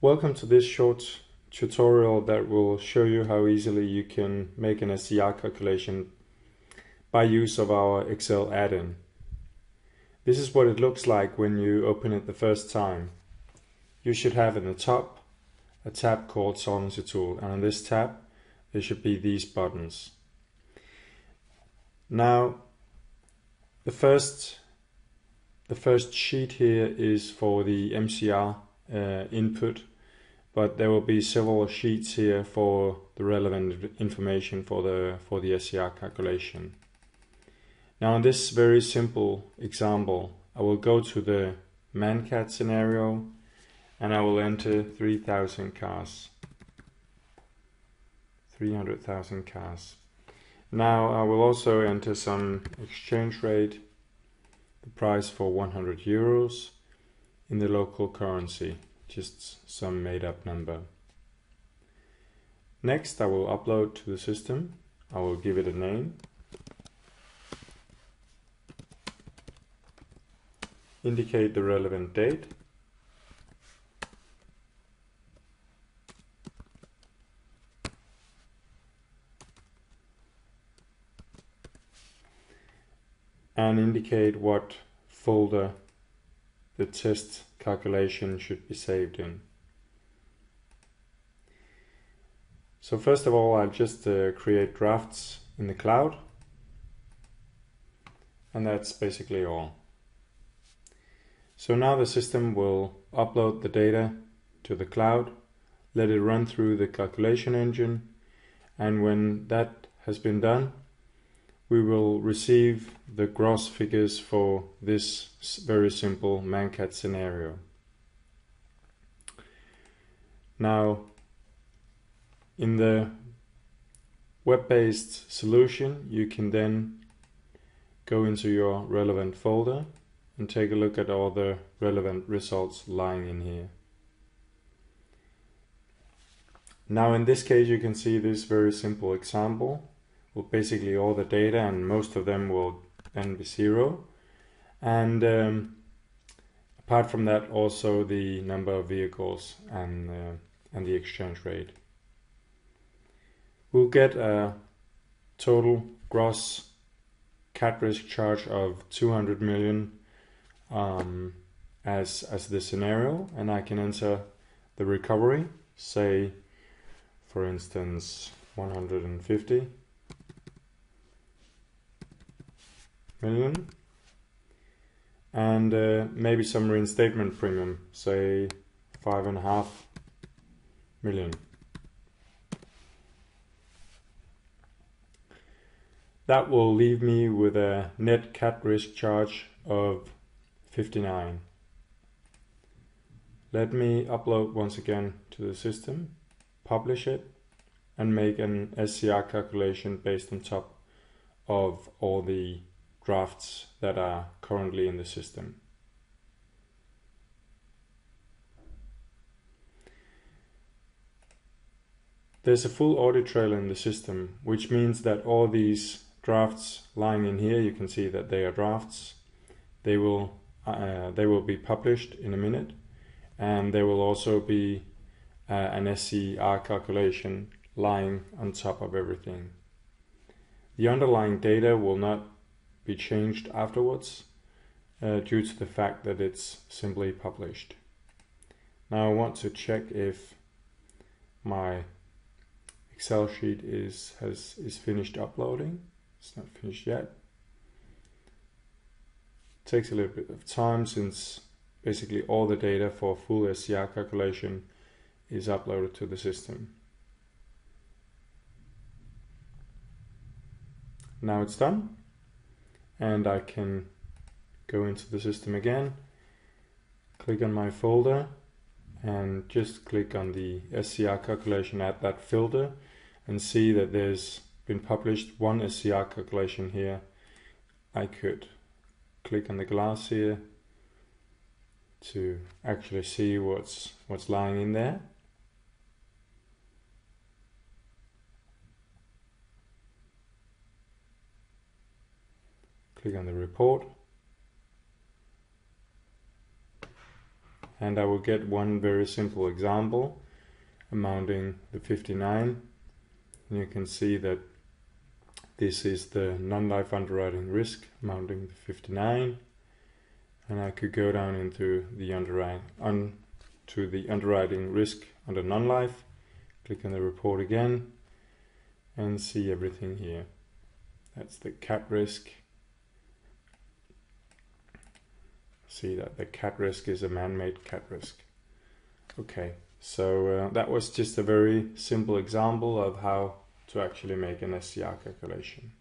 Welcome to this short tutorial that will show you how easily you can make an SCR calculation by use of our Excel add-in. This is what it looks like when you open it the first time. You should have in the top a tab called Solvency Tool, and on this tab there should be these buttons. Now the first sheet here is for the MCR input, but there will be several sheets here for the relevant information for the SCR calculation. Now in this very simple example, I will go to the man-cat scenario and I will enter 3,000 cars. 300,000 cars. Now I will also enter some exchange rate, the price for 100 euros in the local currency, just some made up number. Next I will upload to the system. I will give it a name. Indicate the relevant date. And indicate what folder the test calculation should be saved in. So first of all, I'll just create drafts in the cloud, and that's basically all. So now the system will upload the data to the cloud, let it run through the calculation engine, and when that has been done, we will receive the gross figures for this very simple man-cat scenario. Now, in the web-based solution, you can then go into your relevant folder and take a look at all the relevant results lying in here. Now in this case, you can see this very simple example. Well, basically all the data, and most of them will then be 0, and apart from that also the number of vehicles and the exchange rate. We'll get a total gross cat risk charge of 200 million as the scenario, and I can enter the recovery, say for instance 150 million, and maybe some reinstatement premium, say 5.5 million. That will leave me with a net cat risk charge of 59. Let me upload once again to the system, publish it, and make an SCR calculation based on top of all the drafts that are currently in the system. There's a full audit trail in the system, which means that all these drafts lying in here, you can see that they are drafts. They will be published in a minute, and there will also be an SCR calculation lying on top of everything. The underlying data will not be changed afterwards due to the fact that it's simply published. Now I want to check if my Excel sheet is finished uploading. It's not finished yet. It takes a little bit of time since basically all the data for full SCR calculation is uploaded to the system. Now it's done, and I can go into the system again, click on my folder, and just click on the SCR calculation, add that filter, and see that there's been published one SCR calculation here. I could click on the glass here to actually see what's lying in there. Click on the report, and I will get one very simple example amounting the 59. And you can see that this is the non-life underwriting risk amounting to 59, and I could go down into the underwriting risk under non-life, click on the report again, and see everything here. That's the cat risk. See that the cat risk is a man-made cat risk. Okay, so that was just a very simple example of how to actually make an SCR calculation.